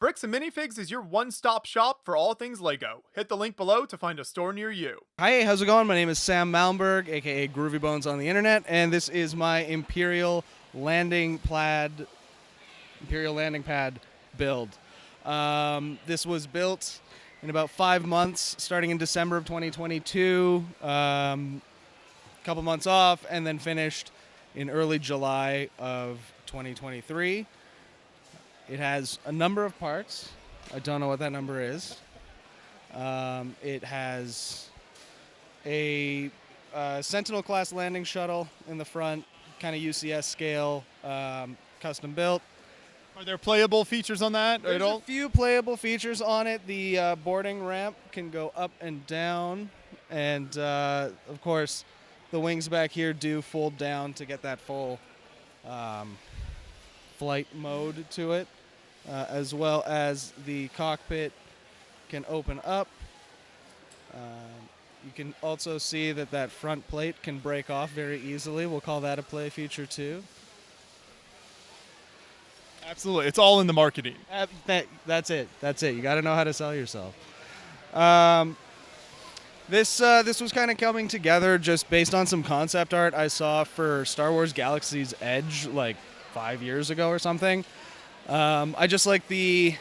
Bricks and Minifigs is your one-stop shop for all things LEGO. Hit the link below to find a store near you. Hi, how's it going? My name is Sam Malmberg, aka Groovy Bones on the internet, and this is my Imperial landing pad build. This was built in about 5 months, starting in December of 2022, couple months off, and then finished in early July of 2023. It has a number of parts. I don't know what that number is. It has a Sentinel-class landing shuttle in the front, kind of UCS scale, custom built. Are there playable features on that There's at all? a few playable features on it. The boarding ramp can go up and down, and of course, the wings back here do fold down to get that full flight mode to it, as well as the cockpit can open up. You can also see that front plate can break off very easily. We'll call that a play feature too. Absolutely. It's all in the marketing. That's it. You got to know how to sell yourself. This was kind of coming together just based on some concept art I saw for Star Wars Galaxy's Edge like 5 years ago or something. I just like the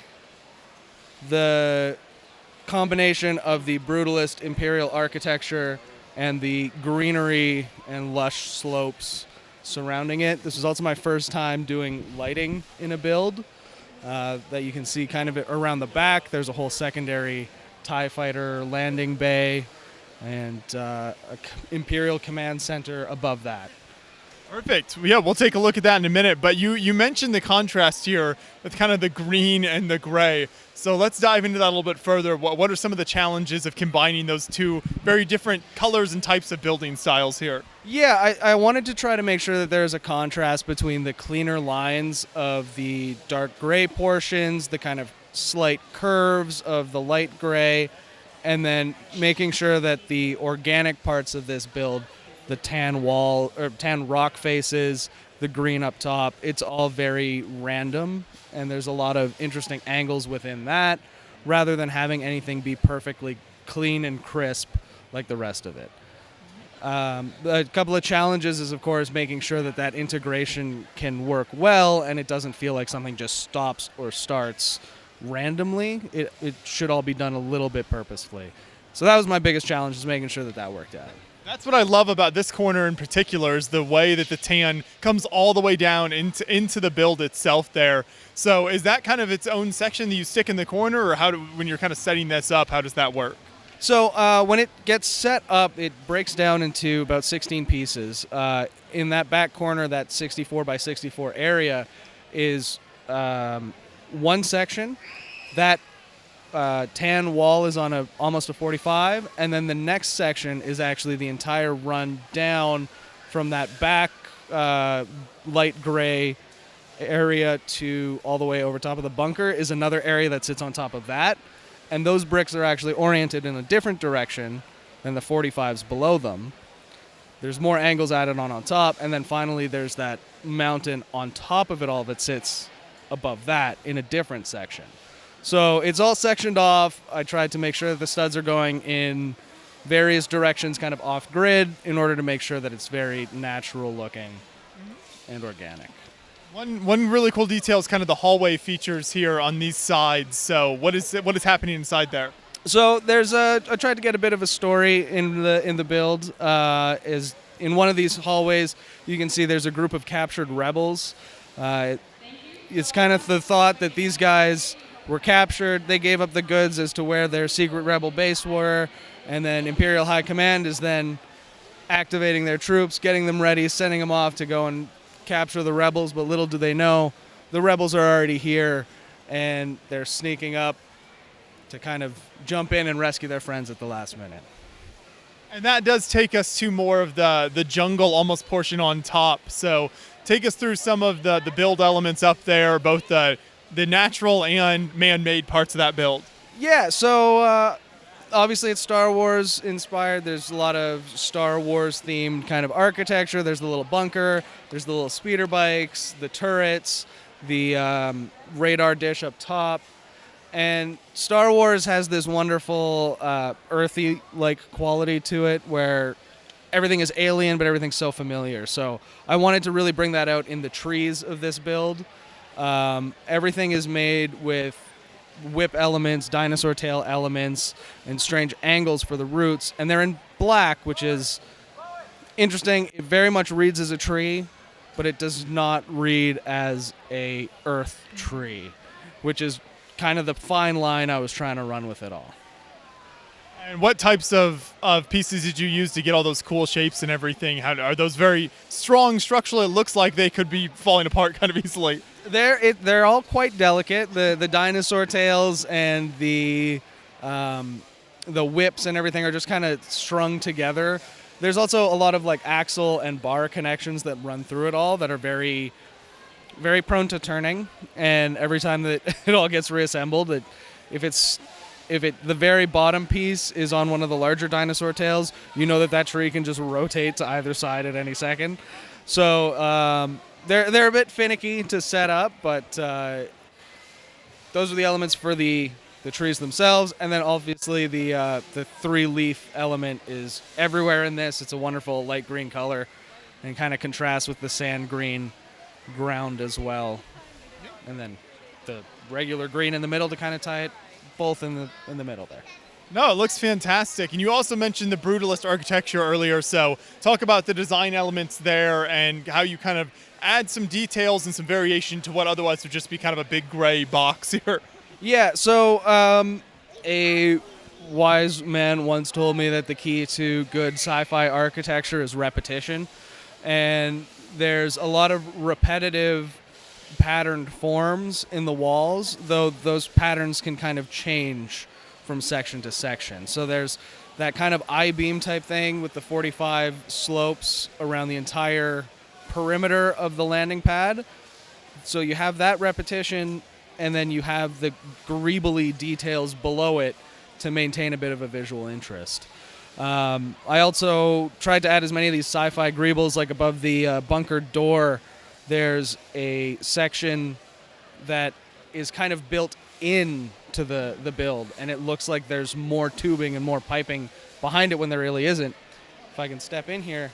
combination of the Brutalist Imperial architecture and the greenery and lush slopes surrounding it. This was also my first time doing lighting in a build that you can see kind of around the back. There's a whole secondary TIE fighter landing bay and Imperial command center above that. Perfect. Yeah, we'll take a look at that in a minute. But you mentioned the contrast here with kind of the green and the gray. So let's dive into that a little bit further. What are some of the challenges of combining those two very different colors and types of building styles here? Yeah, I wanted to try to make sure that there's a contrast between the cleaner lines of the dark gray portions, the kind of slight curves of the light gray, and then making sure that the organic parts of this build, the tan wall or tan rock faces, the green up top, it's all very random, and there's a lot of interesting angles within that rather than having anything be perfectly clean and crisp like the rest of it. A couple of challenges is, of course, making sure that integration can work well and it doesn't feel like something just stops or starts randomly. It should all be done a little bit purposefully. So that was my biggest challenge, is making sure that worked out. That's what I love about this corner in particular, is the way that the tan comes all the way down into the build itself there. So is that kind of its own section that you stick in the corner, or when you're kind of setting this up, how does that work? So when it gets set up, it breaks down into about 16 pieces. In that back corner, that 64 by 64 area is one section. That tan wall is on almost a 45, and then the next section is actually the entire run down from that back light gray area to all the way over top of the bunker is another area that sits on top of that. And those bricks are actually oriented in a different direction than the 45s below them. There's more angles added on top, and then finally there's that mountain on top of it all that sits above that in a different section. So it's all sectioned off. I tried to make sure that the studs are going in various directions, kind of off-grid, in order to make sure that it's very natural looking and organic. One really cool detail is kind of the hallway features here on these sides. So what is happening inside there? So I tried to get a bit of a story in the build. Is in one of these hallways, you can see there's a group of captured rebels. It's kind of the thought that these guys were captured. They gave up the goods as to where their secret rebel base were, and then Imperial High Command is then activating their troops, getting them ready, sending them off to go and capture the rebels. But little do they know, the rebels are already here, and they're sneaking up to kind of jump in and rescue their friends at the last minute. And that does take us to more of the jungle almost portion on top. So take us through some of the build elements up there, both the natural and man-made parts of that build. Yeah, so obviously it's Star Wars inspired. There's a lot of Star Wars themed kind of architecture. There's the little bunker, there's the little speeder bikes, the turrets, the radar dish up top. And Star Wars has this wonderful earthy-like quality to it where everything is alien, but everything's so familiar. So I wanted to really bring that out in the trees of this build. Everything is made with whip elements, dinosaur tail elements, and strange angles for the roots. And they're in black, which is interesting. It very much reads as a tree, but it does not read as a earth tree, which is kind of the fine line I was trying to run with it all. And what types of pieces did you use to get all those cool shapes and everything? How are those very strong structurally? It looks like they could be falling apart kind of easily. They're all quite delicate. The dinosaur tails and the whips and everything are just kind of strung together. There's also a lot of like axle and bar connections that run through it all that are very, very prone to turning. And every time that it all gets reassembled, the very bottom piece is on one of the larger dinosaur tails, you know that tree can just rotate to either side at any second. So they're a bit finicky to set up, but those are the elements for the trees themselves. And then obviously the three-leaf element is everywhere in this. It's a wonderful light green color and kind of contrasts with the sand green ground as well. And then the regular green in the middle to kind of tie it both in the middle there. No, it looks fantastic. And you also mentioned the Brutalist architecture earlier, so talk about the design elements there and how you kind of add some details and some variation to what otherwise would just be kind of a big gray box here. Yeah, so a wise man once told me that the key to good sci-fi architecture is repetition. And there's a lot of repetitive patterned forms in the walls, though those patterns can kind of change from section to section. So there's that kind of I-beam type thing with the 45 slopes around the entire perimeter of the landing pad. So you have that repetition, and then you have the greebly details below it to maintain a bit of a visual interest. I also tried to add as many of these sci-fi greebles, like above the bunkered door. There's a section that is kind of built in to the build, and it looks like there's more tubing and more piping behind it when there really isn't. If I can step in here,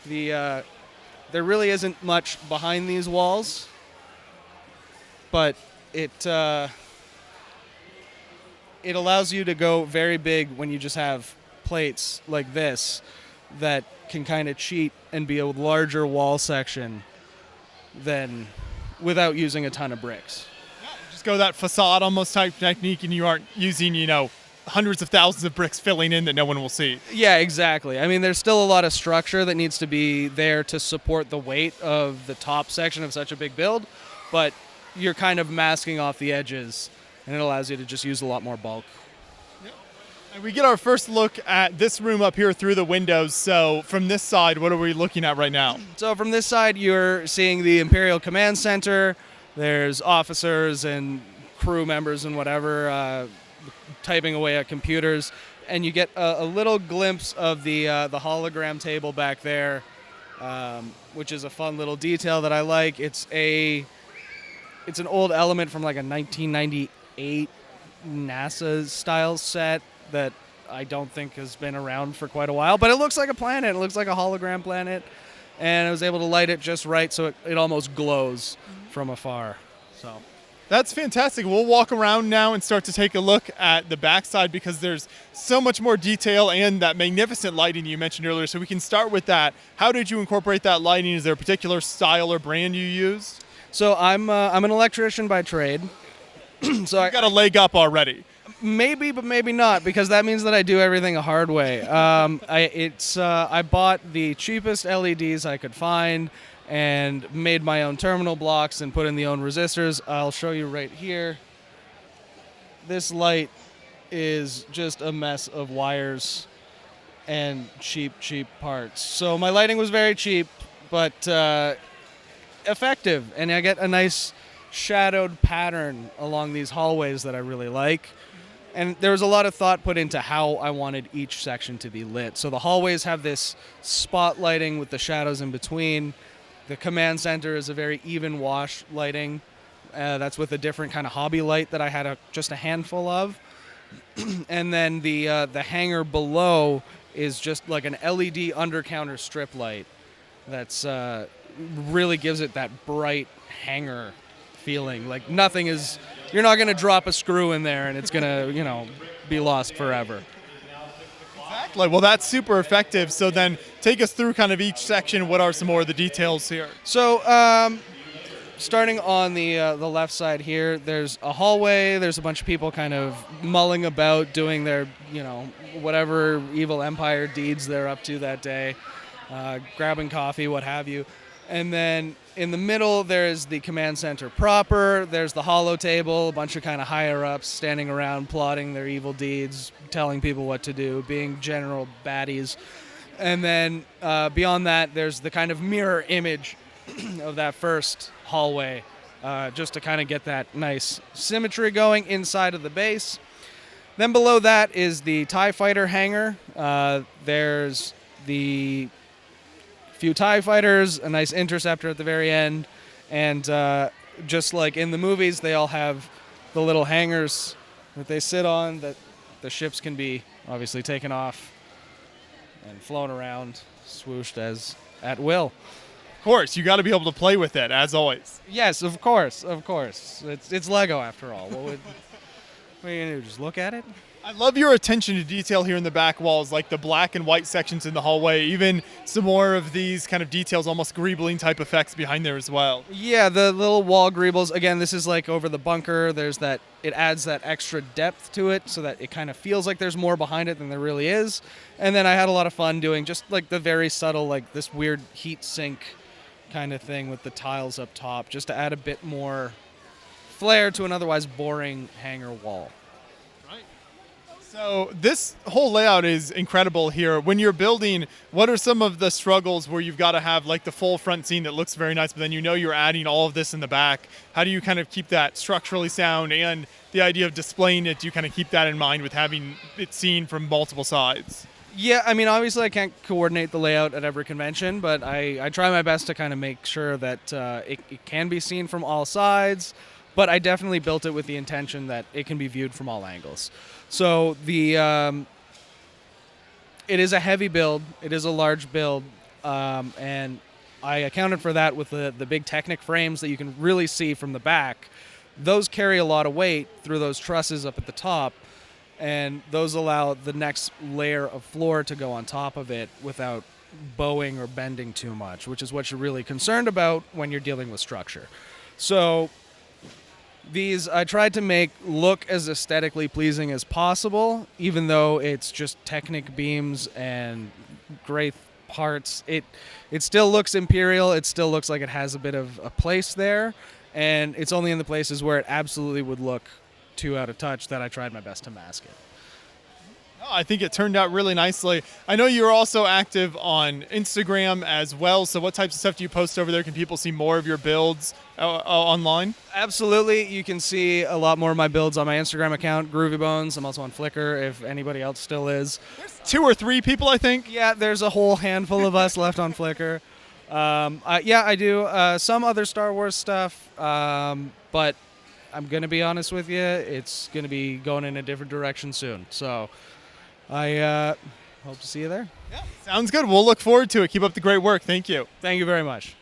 there really isn't much behind these walls, but it allows you to go very big when you just have plates like this that can kind of cheat and be a larger wall section than without using a ton of bricks. Just go that facade almost type technique, and you aren't using, hundreds of thousands of bricks filling in that no one will see. Yeah, exactly. I mean, there's still a lot of structure that needs to be there to support the weight of the top section of such a big build, but you're kind of masking off the edges, and it allows you to just use a lot more bulk. And we get our first look at this room up here through the windows. So from this side, what are we looking at right now? So from this side, you're seeing the Imperial Command Center. There's officers and crew members and whatever typing away at computers. And you get a little glimpse of the hologram table back there, which is a fun little detail that I like. It's an old element from like a 1998 NASA style set that I don't think has been around for quite a while, but it looks like a planet. It looks like a hologram planet, and I was able to light it just right so it almost glows from afar. So that's fantastic. We'll walk around now and start to take a look at the backside because there's so much more detail and that magnificent lighting you mentioned earlier. So we can start with that. How did you incorporate that lighting? Is there a particular style or brand you used? So I'm an electrician by trade. So I got a leg up already. Maybe, but maybe not, because that means that I do everything a hard way. I bought the cheapest LEDs I could find and made my own terminal blocks and put in the own resistors. I'll show you right here. This light is just a mess of wires and cheap parts. So my lighting was very cheap, but effective, and I get a nice shadowed pattern along these hallways that I really like. And there was a lot of thought put into how I wanted each section to be lit. So the hallways have this spotlighting with the shadows in between. The command center is a very even wash lighting. That's with a different kind of hobby light that I had just a handful of. And then the hangar below is just like an LED undercounter strip light that's really gives it that bright hangar feeling. Like nothing is, you're not going to drop a screw in there and it's going to, be lost forever. Exactly. Well, that's super effective. So then take us through kind of each section. What are some more of the details here? So starting on the left side here, there's a hallway. There's a bunch of people kind of mulling about, doing their, whatever evil empire deeds they're up to that day, grabbing coffee, what have you. And then in the middle, there's the command center proper. There's the holo table, a bunch of kind of higher-ups standing around plotting their evil deeds, telling people what to do, being general baddies. And then beyond that, there's the kind of mirror image of that first hallway, just to kind of get that nice symmetry going inside of the base. Then below that is the TIE fighter hangar. There's the few TIE fighters, a nice interceptor at the very end, and just like in the movies, they all have the little hangars that they sit on that the ships can be obviously taken off and flown around, swooshed as at will. Of course, you got to be able to play with it, as always. Yes, of course. It's Lego after all. What are you gonna do? Just look at it? I love your attention to detail here in the back walls, like the black and white sections in the hallway, even some more of these kind of details, almost greebling type effects behind there as well. Yeah, the little wall greebles. Again, this is like over the bunker. There's that, it adds that extra depth to it so that it kind of feels like there's more behind it than there really is. And then I had a lot of fun doing just like the very subtle, like this weird heat sink kind of thing with the tiles up top, just to add a bit more flair to an otherwise boring hangar wall. So this whole layout is incredible here. When you're building, what are some of the struggles where you've got to have like the full front scene that looks very nice, but then you're adding all of this in the back? How do you kind of keep that structurally sound, and the idea of displaying it, do you kind of keep that in mind with having it seen from multiple sides? Yeah, I mean, obviously I can't coordinate the layout at every convention, but I try my best to kind of make sure that it can be seen from all sides, but I definitely built it with the intention that it can be viewed from all angles. So it is a heavy build, it is a large build, and I accounted for that with the big Technic frames that you can really see from the back. Those carry a lot of weight through those trusses up at the top, and those allow the next layer of floor to go on top of it without bowing or bending too much, which is what you're really concerned about when you're dealing with structure. So these I tried to make look as aesthetically pleasing as possible, even though it's just Technic beams and gray parts. It still looks Imperial. It still looks like it has a bit of a place there, and it's only in the places where it absolutely would look too out of touch that I tried my best to mask it. I think it turned out really nicely. I know you're also active on Instagram as well, so what types of stuff do you post over there? Can people see more of your builds online? Absolutely. You can see a lot more of my builds on my Instagram account, Groovy Bones. I'm also on Flickr, if anybody else still is. There's 2 or 3 people, I think. Yeah, there's a whole handful of us left on Flickr. Yeah, I do some other Star Wars stuff, but I'm going to be honest with you, it's going to be going in a different direction soon. So I hope to see you there. Yeah, sounds good. We'll look forward to it. Keep up the great work. Thank you. Thank you very much.